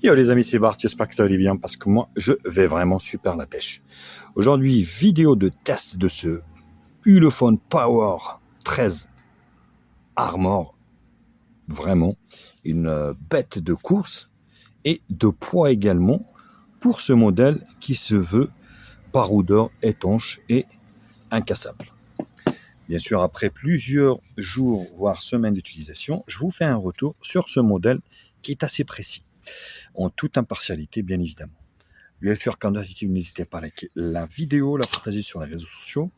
Yo les amis, c'est Bart, j'espère que ça va bien parce que moi je vais vraiment super la pêche. Aujourd'hui, vidéo de test de ce Ulefone Power 13 Armor, vraiment une bête de course et de poids également pour ce modèle qui se veut baroudeur, étanche et incassable. Bien sûr, après plusieurs jours voire semaines d'utilisation, je vous fais un retour sur ce modèle qui est assez précis. En toute impartialité, bien évidemment. Bien sûr, quand n'hésitez pas à liker la vidéo, la partager sur les réseaux sociaux,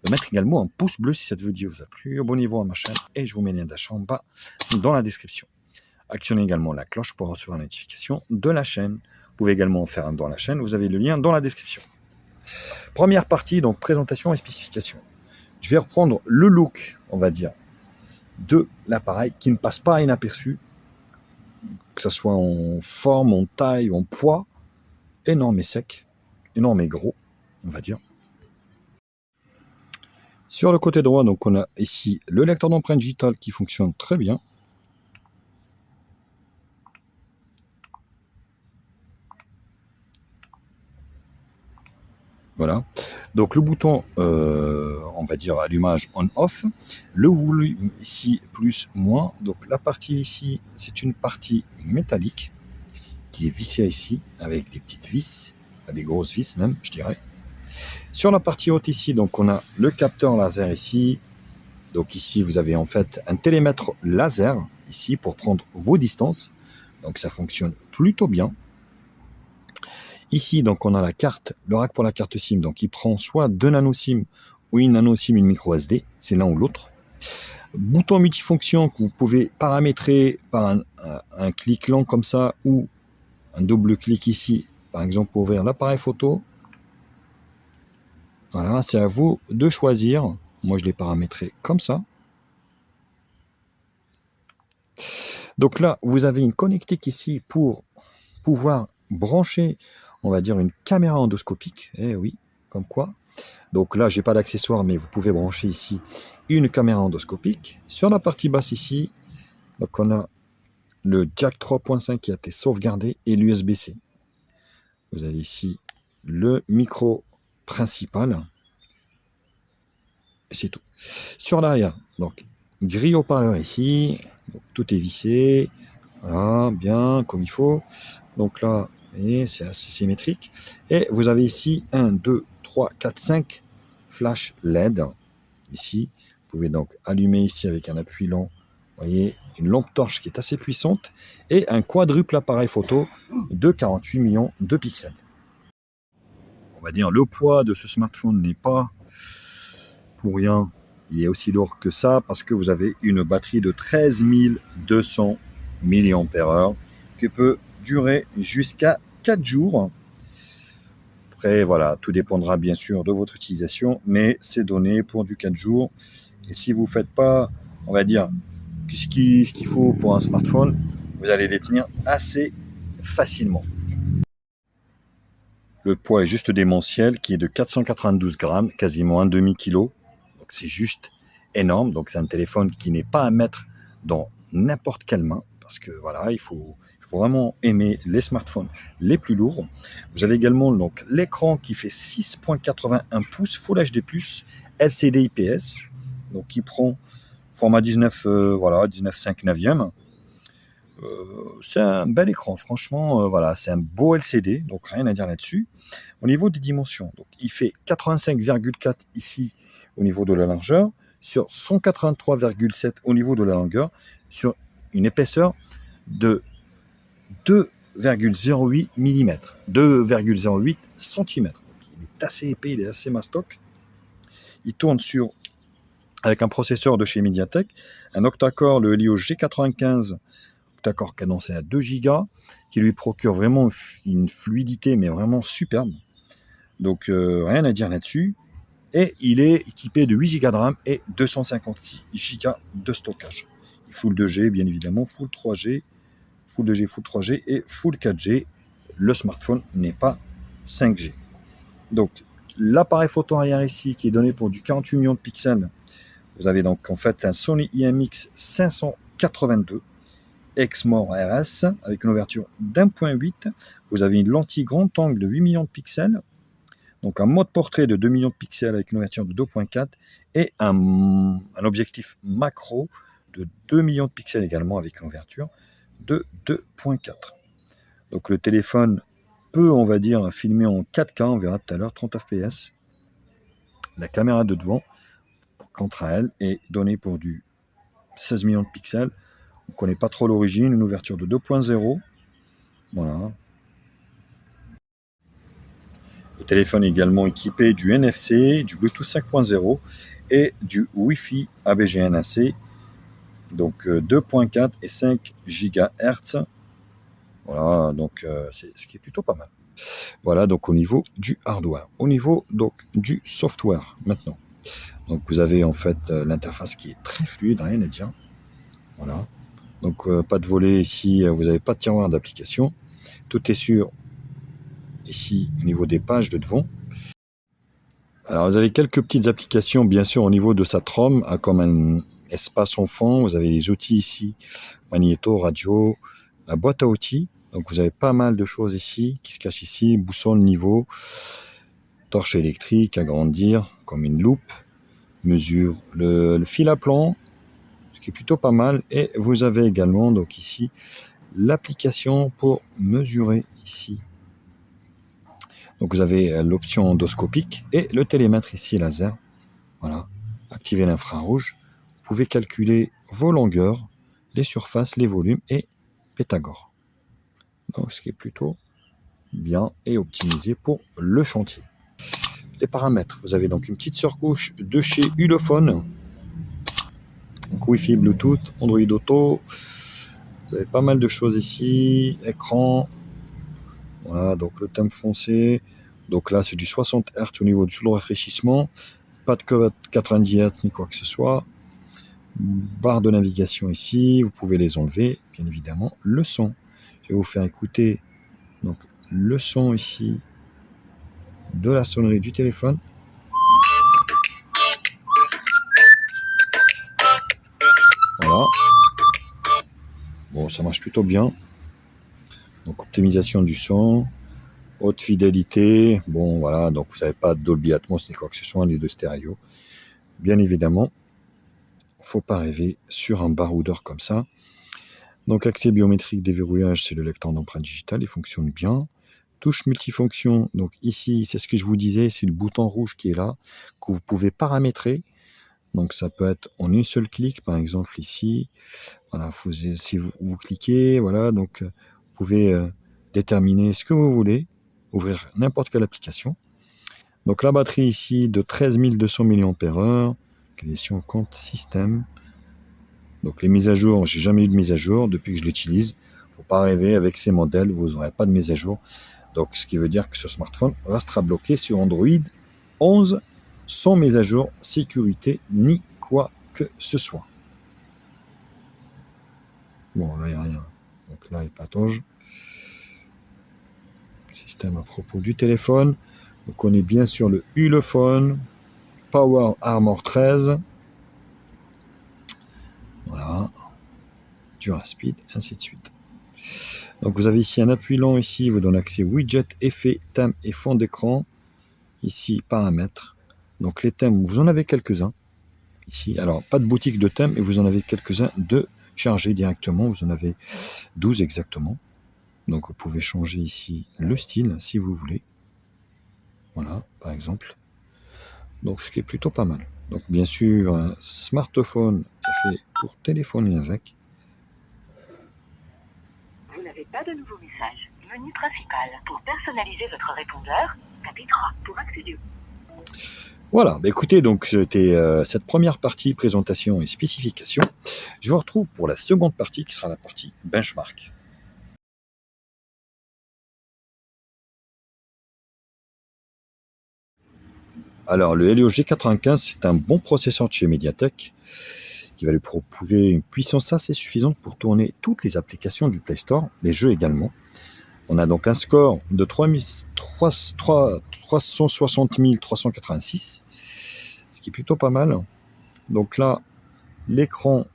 de mettre également un pouce bleu si cette vidéo vous a plu, abonnez-vous à ma chaîne et je vous mets le lien d'achat en bas dans la description. Actionnez également la cloche pour recevoir la notification de la chaîne. Vous pouvez également faire un don à la chaîne, vous avez le lien dans la description. Première partie, donc présentation et spécification. Je vais reprendre le look, on va dire, de l'appareil qui ne passe pas inaperçu, que ce soit en forme, en taille, en poids, énorme et sec, énorme et gros, on va dire. Sur le côté droit, donc on a ici le lecteur d'empreintes digitales qui fonctionne très bien. Voilà. Donc le bouton, on va dire allumage on/off. Le volume ici plus moins. Donc la partie ici, c'est une partie métallique qui est vissée ici avec des petites vis, des grosses vis même, je dirais. Sur la partie haute ici, donc on a le capteur laser ici. Donc ici, vous avez en fait un télémètre laser ici pour prendre vos distances. Donc ça fonctionne plutôt bien. Ici, donc on a la carte, le rack pour la carte SIM. Donc il prend soit 2 nano SIM ou une nano SIM, une micro SD. C'est l'un ou l'autre. Bouton multifonction que vous pouvez paramétrer par un clic lent comme ça ou un double clic ici, par exemple pour ouvrir l'appareil photo. Voilà, c'est à vous de choisir. Moi, je l'ai paramétré comme ça. Donc là, vous avez une connectique ici pour pouvoir brancher, on va dire, une caméra endoscopique. Eh oui, comme quoi. Donc là, j'ai pas d'accessoire, mais vous pouvez brancher ici une caméra endoscopique. Sur la partie basse ici, donc on a le jack 3.5 qui a été sauvegardé et l'USB-C. Vous avez ici le micro principal. Et c'est tout. Sur l'arrière, donc grille haut-parleur ici. Donc, tout est vissé. Voilà, bien, comme il faut. Donc là, c'est assez symétrique. Et vous avez ici 1, 2, 3, 4, 5 flash LED. Ici, vous pouvez donc allumer ici avec un appui lent. Vous voyez, une lampe torche qui est assez puissante. Et un quadruple appareil photo de 48 millions de pixels. On va dire le poids de ce smartphone n'est pas pour rien. Il est aussi lourd que ça parce que vous avez une batterie de 13 200 mAh qui peut durer jusqu'à 4 jours. Après, voilà, tout dépendra bien sûr de votre utilisation, mais c'est donné pour du 4 jours. Et si vous ne faites pas, on va dire, ce qu'il faut pour un smartphone, vous allez les tenir assez facilement. Le poids est juste démentiel, qui est de 492 grammes, quasiment un demi-kilo. Donc c'est juste énorme. Donc c'est un téléphone qui n'est pas à mettre dans n'importe quelle main, parce que voilà, il faut vraiment aimer les smartphones les plus lourds. Vous avez également donc l'écran qui fait 6.81 pouces Full HD+, LCD IPS, donc qui prend format 19, voilà, 19,5 neuvième. C'est un bel écran, franchement, voilà, c'est un beau LCD, donc rien à dire là-dessus. Au niveau des dimensions, donc il fait 85,4 ici au niveau de la largeur, sur 183,7 au niveau de la longueur, sur une épaisseur de 2,08 mm, 2,08 cm. Il est assez épais, il est assez mastoc. Il tourne avec un processeur de chez MediaTek, un octa-core, le Helio G95, octa-core cadencé à 2 Go, qui lui procure vraiment une fluidité, mais vraiment superbe. Donc rien à dire là-dessus. Et il est équipé de 8 Go de RAM et 256 Go de stockage. Full 2G, bien évidemment, Full 3G, Full 2G, Full 3G et Full 4G. Le smartphone n'est pas 5G. Donc, l'appareil photo arrière ici, qui est donné pour du 48 millions de pixels. Vous avez donc en fait un Sony IMX 582 Exmor RS avec une ouverture d'1.8. Vous avez une lentille grand angle de 8 millions de pixels. Donc un mode portrait de 2 millions de pixels avec une ouverture de 2.4 et un objectif macro de 2 millions de pixels également avec une ouverture de 2.4. Donc le téléphone peut, on va dire, filmer en 4K, on verra tout à l'heure, 30 fps. La caméra de devant, quant à elle, est donnée pour du 16 millions de pixels. On ne connaît pas trop l'origine, une ouverture de 2.0. Voilà. Le téléphone est également équipé du NFC, du Bluetooth 5.0 et du Wi-Fi ABGNAC, donc 2.4 et 5 GHz. Voilà, donc c'est ce qui est plutôt pas mal. Voilà, donc au niveau du hardware. Au niveau donc du software maintenant. Donc vous avez en fait l'interface qui est très fluide, rien à dire. Voilà. Donc pas de volet ici, vous n'avez pas de tiroir d'application. Tout est sur ici au niveau des pages de devant. Alors vous avez quelques petites applications bien sûr au niveau de sa ROM, comme un espace enfant. Vous avez les outils ici, magnéto, radio, la boîte à outils. Donc vous avez pas mal de choses ici qui se cachent ici, boussole, niveau, torche électrique, agrandir comme une loupe, mesure le fil à plomb, ce qui est plutôt pas mal. Et vous avez également donc ici l'application pour mesurer ici. Donc vous avez l'option endoscopique et le télémètre ici laser. Voilà, activer l'infrarouge. Vous pouvez calculer vos longueurs, les surfaces, les volumes et Pythagore. Donc ce qui est plutôt bien et optimisé pour le chantier. Les paramètres, vous avez donc une petite surcouche de chez Ulefone. Donc Wi-Fi, Bluetooth, Android Auto. Vous avez pas mal de choses ici. Écran. Voilà, donc le thème foncé. Donc là, c'est du 60 Hz au niveau du sous rafraîchissement. Pas de 90 Hz ni quoi que ce soit. Barre de navigation ici. Vous pouvez les enlever, bien évidemment. Le son. Je vais vous faire écouter donc, le son ici de la sonnerie du téléphone. Voilà. Bon, ça marche plutôt bien. Donc, optimisation du son, haute fidélité. Bon, voilà. Donc, vous n'avez pas de Dolby Atmos ni quoi que ce soit, ni de stéréo. Bien évidemment, il ne faut pas rêver sur un baroudeur comme ça. Donc, accès biométrique, déverrouillage, c'est le lecteur d'empreintes digitales. Il fonctionne bien. Touche multifonction. Donc, ici, c'est ce que je vous disais, c'est le bouton rouge qui est là, que vous pouvez paramétrer. Donc, ça peut être en un seul clic, par exemple ici. Voilà, si vous cliquez, voilà, donc vous pouvez déterminer ce que vous voulez, ouvrir n'importe quelle application. Donc la batterie ici de 13 200 mAh, question compte système. Donc les mises à jour, j'ai jamais eu de mise à jour depuis que je l'utilise. Faut pas rêver, avec ces modèles, vous n'aurez pas de mise à jour. Donc ce qui veut dire que ce smartphone restera bloqué sur Android 11 sans mise à jour sécurité ni quoi que ce soit. Bon, là, il n'y a rien. Donc là, il patauge. Système à propos du téléphone. Donc on est bien sur le Ulefone Power Armor 13. Voilà. Duraspeed, ainsi de suite. Donc vous avez ici un appui lent ici, vous donne accès widget, effets, thèmes et fond d'écran. Ici, paramètres. Donc les thèmes, vous en avez quelques-uns. Ici, alors pas de boutique de thèmes, mais vous en avez quelques-uns de charger directement. Vous en avez 12 exactement. Donc vous pouvez changer ici le style si vous voulez. Voilà, par exemple. Donc ce qui est plutôt pas mal. Donc bien sûr, un smartphone est fait pour téléphoner avec. Vous n'avez pas de nouveau message. Menu principal. Pour personnaliser votre répondeur, tapez 3 pour accéder. Voilà, bah écoutez, donc c'était cette première partie, présentation et spécification. Je vous retrouve pour la seconde partie qui sera la partie benchmark. Alors le Helio G95, c'est un bon processeur de chez Mediatek qui va lui proposer une puissance assez suffisante pour tourner toutes les applications du Play Store, les jeux également. On a donc un score de 360 386, ce qui est plutôt pas mal. Donc là, l'écran,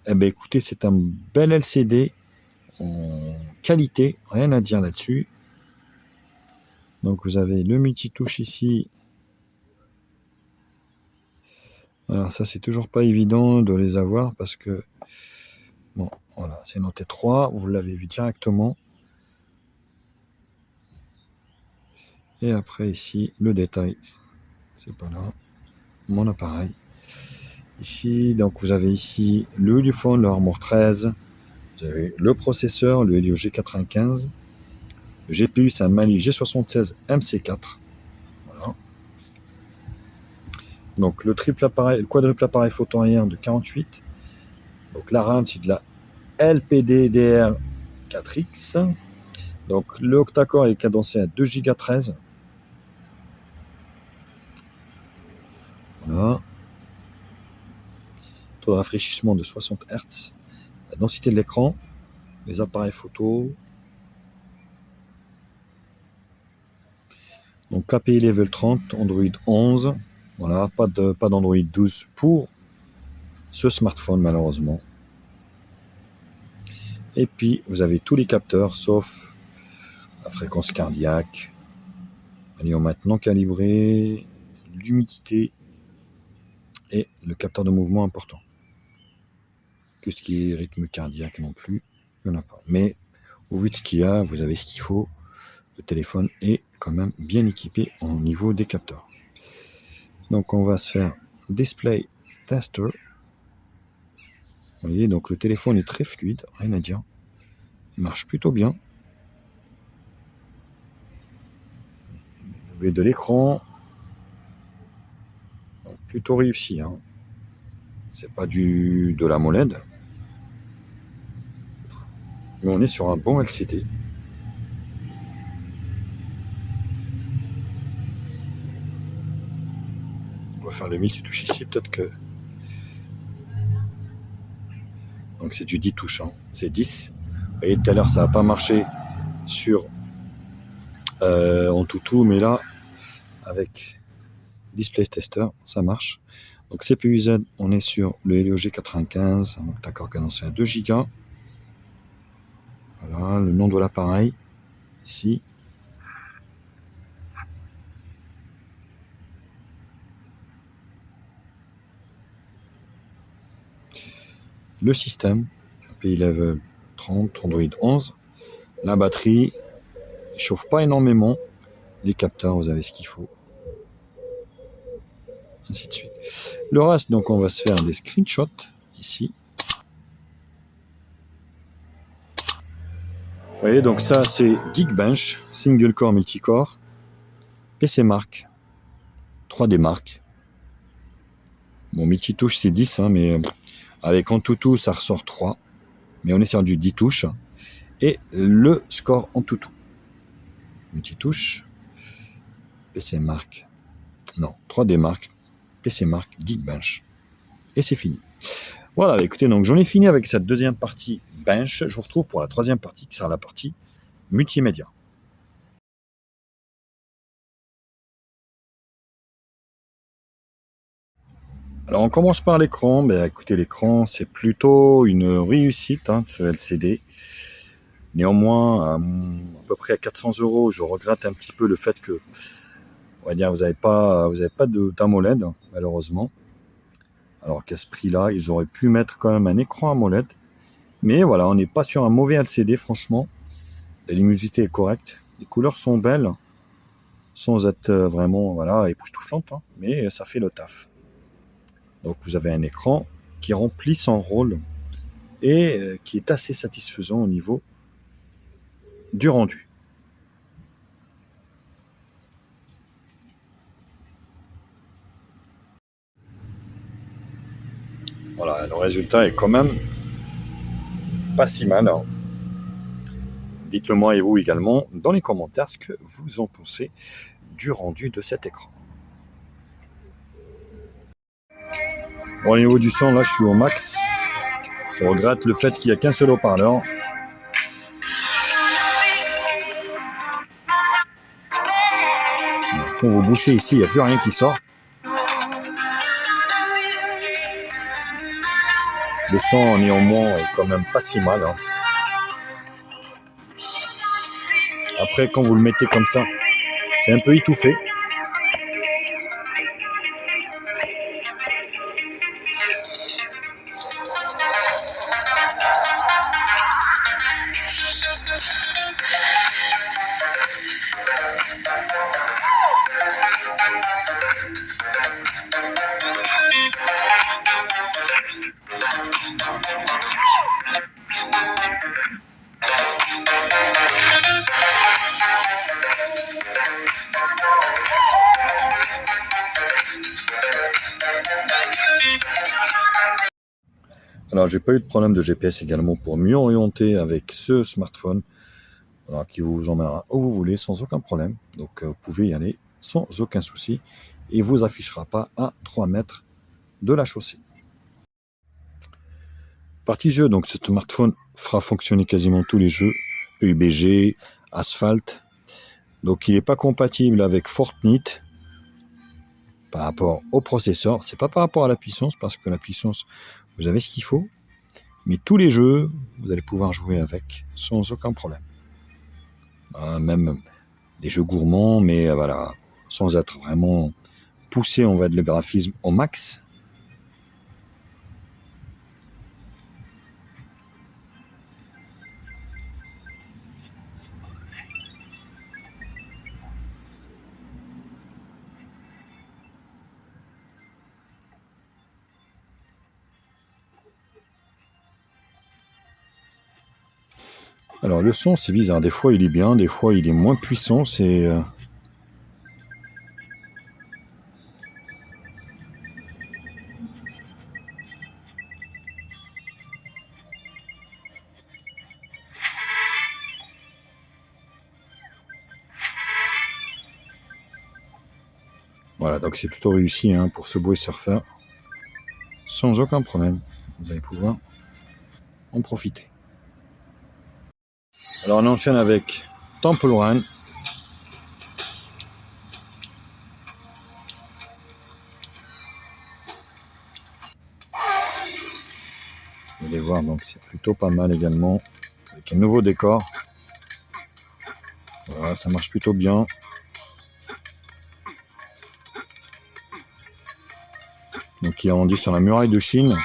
eh ben écoutez, c'est un bel LCD en qualité, rien à dire là-dessus. Donc vous avez le multitouche ici. Alors ça c'est toujours pas évident de les avoir parce que bon voilà, c'est noté 3, vous l'avez vu directement. Et après ici le détail, c'est pas là, mon appareil. Ici donc vous avez ici le Ulufone, le Armor 13, vous avez le processeur, le Helio G95, le GPU c'est un Mali G76 MC4. Voilà. Donc le quadruple appareil photo arrière de 48. Donc la RAM c'est de la LPDDR4X. Donc le octa-core est cadencé à 2 Go 13. Voilà. Taux de rafraîchissement de 60 Hz. La densité de l'écran, les appareils photo. Donc KPI level 30, Android 11. Voilà, pas d'Android 12 pour ce smartphone malheureusement. Et puis vous avez tous les capteurs sauf la fréquence cardiaque, ion maintenant calibré, l'humidité et le capteur de mouvement important. Que ce qui est rythme cardiaque non plus, il n'y en a pas. Mais au vu de ce qu'il y a, vous avez ce qu'il faut. Le téléphone est quand même bien équipé au niveau des capteurs. Donc on va se faire display tester. Vous voyez, donc le téléphone est très fluide, rien à dire. Il marche plutôt bien. Vous avez de l'écran. Plutôt réussi. Hein. C'est pas de la AMOLED. Mais on est sur un bon LCD. On va faire le multitouche ici, peut-être que... Donc c'est du 10 touches, hein. C'est 10. Vous voyez, tout à l'heure, ça n'a pas marché sur en tout, mais là, avec Display Tester, ça marche. Donc CPU Z, on est sur le Helio G95, un octa-core cadencé à 2 Go. Voilà, le nom de l'appareil, ici. Le système, API level 30, Android 11. La batterie, ne chauffe pas énormément. Les capteurs, vous avez ce qu'il faut. Ainsi de suite. Le reste, donc on va se faire des screenshots, ici. Vous voyez, donc ça c'est Geekbench, single core, multicore, PC Mark, 3D Mark. Bon, multitouche c'est 10, hein, mais avec Antutu ça ressort 3. Mais on est sur du 10 touches. Et le score Antutu. Multitouche, PC Mark, non, 3D Mark, PC Mark, Geekbench. Et c'est fini. Voilà, écoutez, donc j'en ai fini avec cette deuxième partie bench. Je vous retrouve pour la troisième partie qui sera la partie multimédia. Alors on commence par l'écran. Ben, écoutez, l'écran c'est plutôt une réussite, hein, ce LCD. Néanmoins, à peu près à 400 €, je regrette un petit peu le fait que, on va dire, vous n'avez pas d'AMOLED, malheureusement. Alors qu'à ce prix-là, ils auraient pu mettre quand même un écran AMOLED. Mais voilà, on n'est pas sur un mauvais LCD, franchement. La luminosité est correcte. Les couleurs sont belles, sans être vraiment voilà, époustouflantes, hein, mais ça fait le taf. Donc vous avez un écran qui remplit son rôle et qui est assez satisfaisant au niveau du rendu. Voilà, le résultat est quand même pas si mal. Alors, dites-le moi et vous également dans les commentaires ce que vous en pensez du rendu de cet écran. Bon, au niveau du son, là je suis au max. Je regrette le fait qu'il n'y a qu'un seul haut-parleur. Quand vous bouchez ici, il n'y a plus rien qui sort. Le son néanmoins est quand même pas si mal. Hein. Après, quand vous le mettez comme ça, c'est un peu étouffé. Alors, j'ai pas eu de problème de GPS également pour mieux orienter avec ce smartphone, alors, qui vous emmènera où vous voulez sans aucun problème. Donc, vous pouvez y aller sans aucun souci et vous affichera pas à 3 mètres de la chaussée. Partie jeu, donc ce smartphone fera fonctionner quasiment tous les jeux, PUBG, Asphalt. Donc, il n'est pas compatible avec Fortnite par rapport au processeur. C'est pas par rapport à la puissance, parce que la puissance, vous avez ce qu'il faut. Mais tous les jeux, vous allez pouvoir jouer avec sans aucun problème. Même des jeux gourmands, mais voilà, sans être vraiment poussé, on va dire, le graphisme au max. Alors le son, c'est bizarre, des fois il est bien, des fois il est moins puissant, c'est... Voilà, donc c'est plutôt réussi pour Subway Surfer. Sans aucun problème, vous allez pouvoir en profiter. Alors on enchaîne avec Temple Run. Vous allez voir, donc c'est plutôt pas mal également, avec un nouveau décor. Voilà, ça marche plutôt bien. Donc il est rendu sur la muraille de Chine.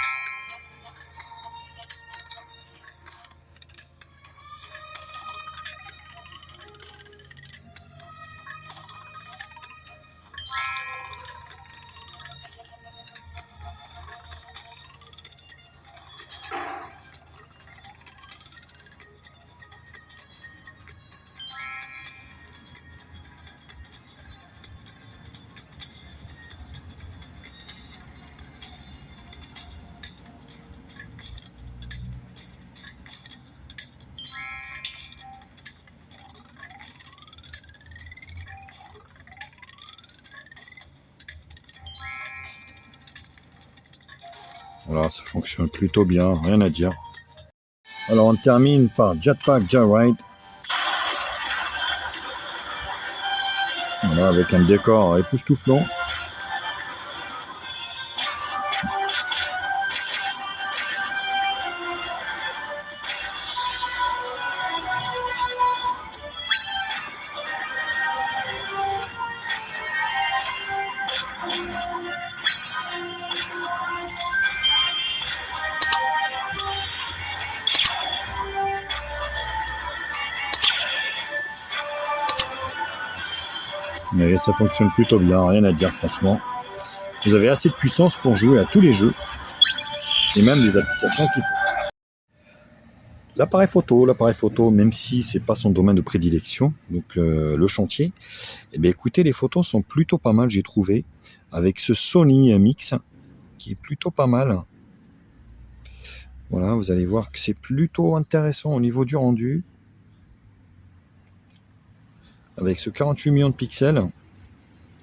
Voilà, ça fonctionne plutôt bien, rien à dire. Alors on termine par Jetpack Joyride. Voilà, avec un décor époustouflant. Mais ça fonctionne plutôt bien, rien à dire franchement. Vous avez assez de puissance pour jouer à tous les jeux et même les applications qu'il faut. L'appareil photo, même si c'est pas son domaine de prédilection, donc le chantier, eh bien écoutez, les photos sont plutôt pas mal, j'ai trouvé, avec ce Sony MX qui est plutôt pas mal. Voilà, vous allez voir que c'est plutôt intéressant au niveau du rendu. Avec ce 48 millions de pixels.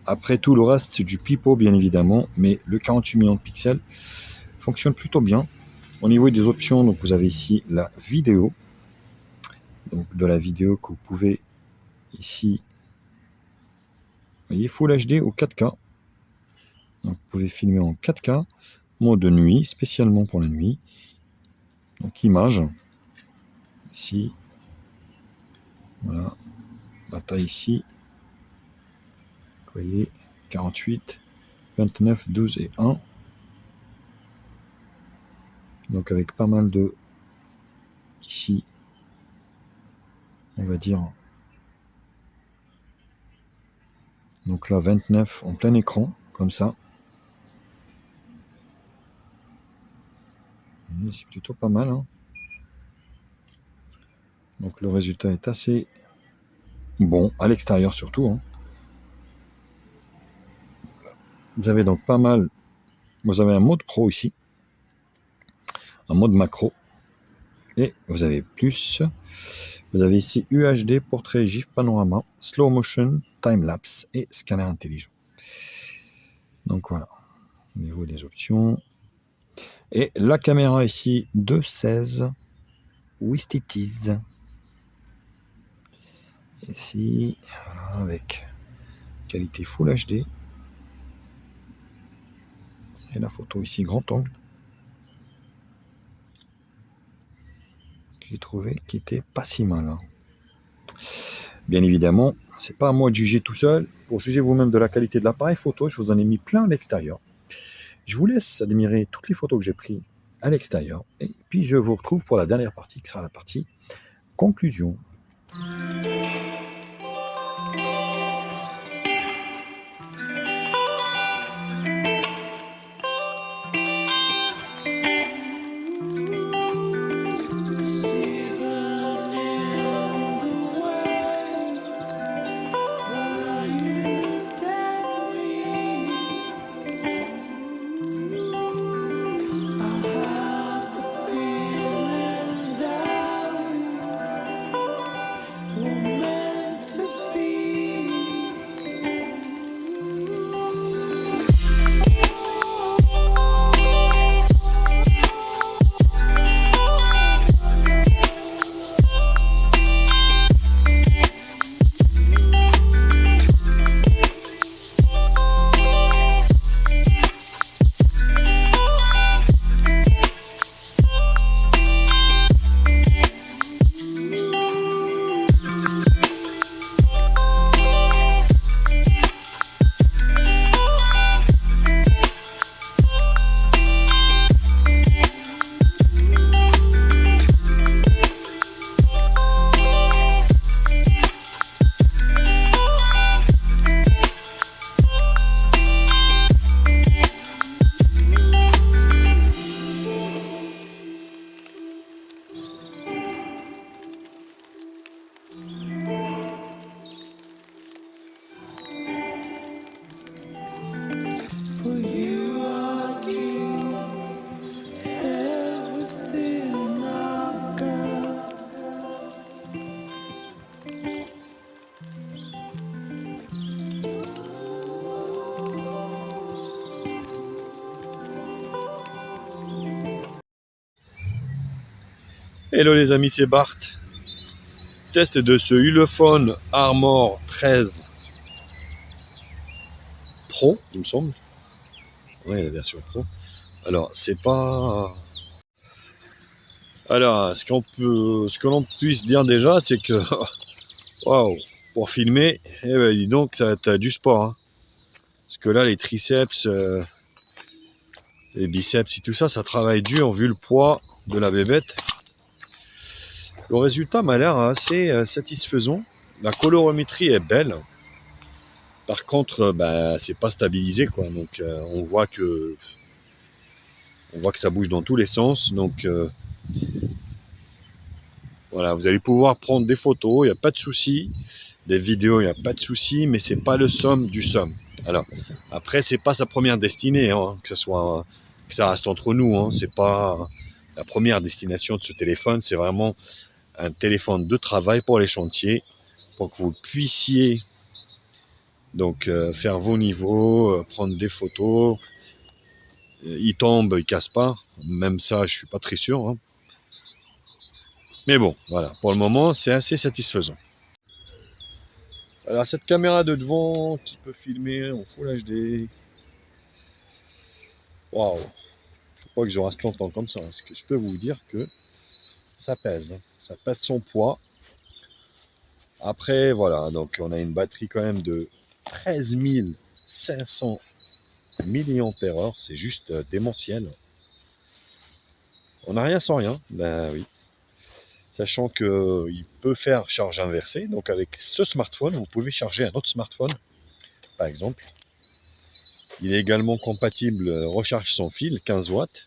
Après tout le reste, c'est du pipeau bien évidemment, mais le 48 millions de pixels fonctionne plutôt bien. Au niveau des options, donc vous avez ici la vidéo. Donc de la vidéo que vous pouvez ici, vous voyez, Full HD ou 4K. Donc vous pouvez filmer en 4K, mode de nuit, spécialement pour la nuit. Donc image, ici, voilà. La taille ici, vous voyez, 48, 29, 12 et 1. Donc avec pas mal de, ici, on va dire, donc là 29 en plein écran, comme ça. C'est plutôt pas mal, hein. Donc le résultat est assez bon, à l'extérieur surtout, hein. Vous avez donc pas mal, vous avez un mode pro ici, un mode macro, et vous avez plus, vous avez ici UHD, portrait, GIF, panorama, slow motion, time-lapse et scanner intelligent. Donc voilà, au niveau des options. Et la caméra ici, 2.16, with it is. Ici, voilà, avec qualité Full HD. Et la photo ici, grand angle. J'ai trouvé qui était pas si mal, hein. Bien évidemment, c'est pas à moi de juger tout seul. Pour juger vous-même de la qualité de l'appareil photo, je vous en ai mis plein à l'extérieur. Je vous laisse admirer toutes les photos que j'ai prises à l'extérieur. Et puis je vous retrouve pour la dernière partie, qui sera la partie conclusion. Hello les amis, c'est Bart. Test de ce Ulefone Armor 13 Pro, il me semble. Ouais, la version Pro. Alors, c'est pas... Alors, ce que l'on puisse dire déjà, c'est que... Waouh, pour filmer, eh ben, dis donc, ça t'as du sport, hein. Parce que là, les triceps, les biceps et tout ça, ça travaille dur vu le poids de la bébête. Le résultat m'a l'air assez satisfaisant. La colorimétrie est belle. Par contre, c'est pas stabilisé, quoi. Donc, on voit que ça bouge dans tous les sens. Donc, voilà, vous allez pouvoir prendre des photos, il n'y a pas de souci. Des vidéos, il n'y a pas de souci, mais c'est pas le somme du somme. Alors, après, c'est pas sa première destinée, hein, que ça reste entre nous, hein. C'est pas la première destination de ce téléphone. C'est vraiment un téléphone de travail pour les chantiers, pour que vous puissiez donc faire vos niveaux, prendre des photos. Il tombe, il casse pas. Même ça, je suis pas très sûr, hein. Mais bon, voilà. Pour le moment, c'est assez satisfaisant. Alors, cette caméra de devant qui peut filmer en Full HD. Waouh! Faut pas que je reste longtemps comme ça, parce que je peux vous dire que ça pèse, hein. Ça pèse son poids. Après, voilà, donc on a une batterie quand même de 13 500 mAh, c'est juste démentiel. On n'a rien sans rien, ben oui. Sachant qu'il peut faire charge inversée, donc avec ce smartphone, vous pouvez charger un autre smartphone, par exemple. Il est également compatible recharge sans fil, 15 watts,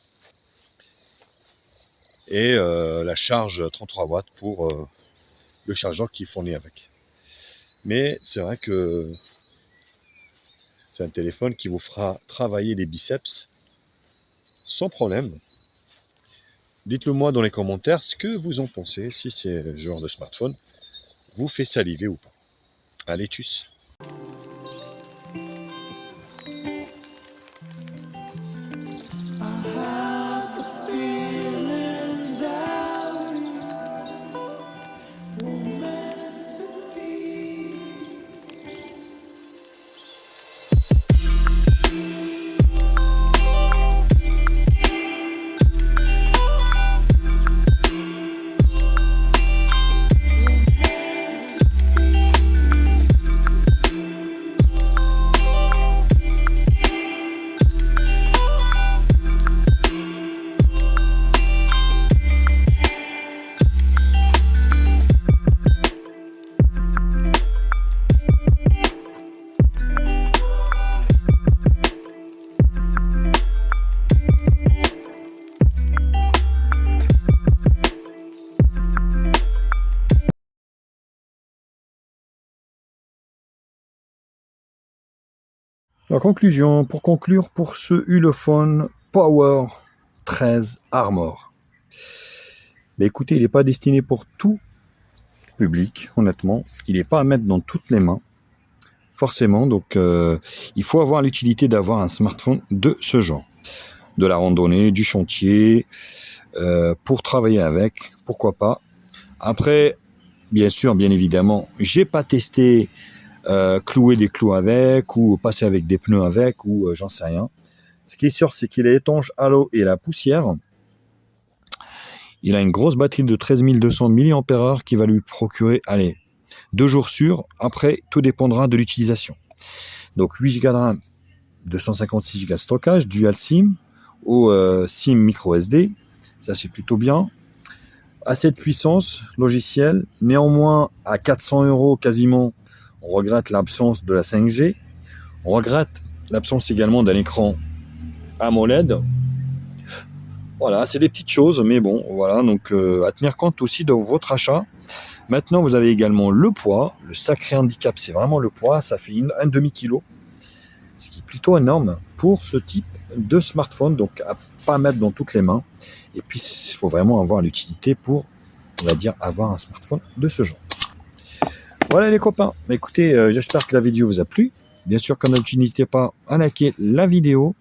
et la charge 33 watts pour le chargeur qui est fourni avec. Mais c'est vrai que c'est un téléphone qui vous fera travailler les biceps sans problème. Dites-le moi dans les commentaires ce que vous en pensez, si ce genre de smartphone vous fait saliver ou pas. Allez, tchuss! La conclusion, pour conclure, pour ce Ulefone Power 13 Armor. Mais écoutez, il n'est pas destiné pour tout public, honnêtement. Il n'est pas à mettre dans toutes les mains, forcément. Donc, il faut avoir l'utilité d'avoir un smartphone de ce genre. De la randonnée, du chantier, pour travailler avec, pourquoi pas. Après, bien sûr, bien évidemment, j'ai pas testé clouer des clous avec, ou passer avec des pneus avec, ou j'en sais rien. Ce qui est sûr, c'est qu'il est étanche à l'eau et à la poussière. Il a une grosse batterie de 13 200 mAh qui va lui procurer, 2 jours sûrs. Après, tout dépendra de l'utilisation. Donc 8 Go de RAM, 256 Go de stockage, dual SIM ou SIM micro SD. Ça, c'est plutôt bien. Assez de puissance logicielle. Néanmoins, à 400 € quasiment, on regrette l'absence de la 5G. On regrette l'absence également d'un écran AMOLED. Voilà, c'est des petites choses, mais bon, voilà, donc à tenir compte aussi de votre achat. Maintenant, vous avez également le poids. Le sacré handicap, c'est vraiment le poids. Ça fait un demi-kilo, ce qui est plutôt énorme pour ce type de smartphone, donc à pas mettre dans toutes les mains. Et puis, il faut vraiment avoir l'utilité pour, on va dire, avoir un smartphone de ce genre. Voilà les copains, écoutez, j'espère que la vidéo vous a plu. Bien sûr, comme d'habitude, n'hésitez pas à liker la vidéo,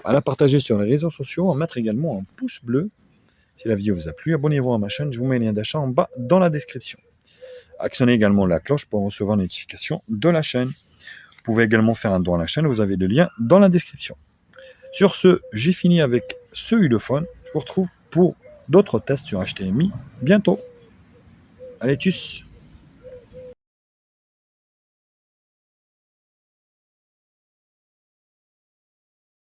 à la partager sur les réseaux sociaux, à mettre également un pouce bleu si la vidéo vous a plu. Abonnez-vous à ma chaîne, je vous mets le lien d'achat en bas dans la description. Actionnez également la cloche pour recevoir les notifications de la chaîne. Vous pouvez également faire un don à la chaîne, vous avez le lien dans la description. Sur ce, j'ai fini avec ce Ulefone. Je vous retrouve pour d'autres tests sur HTMI bientôt. Allez, tchuss!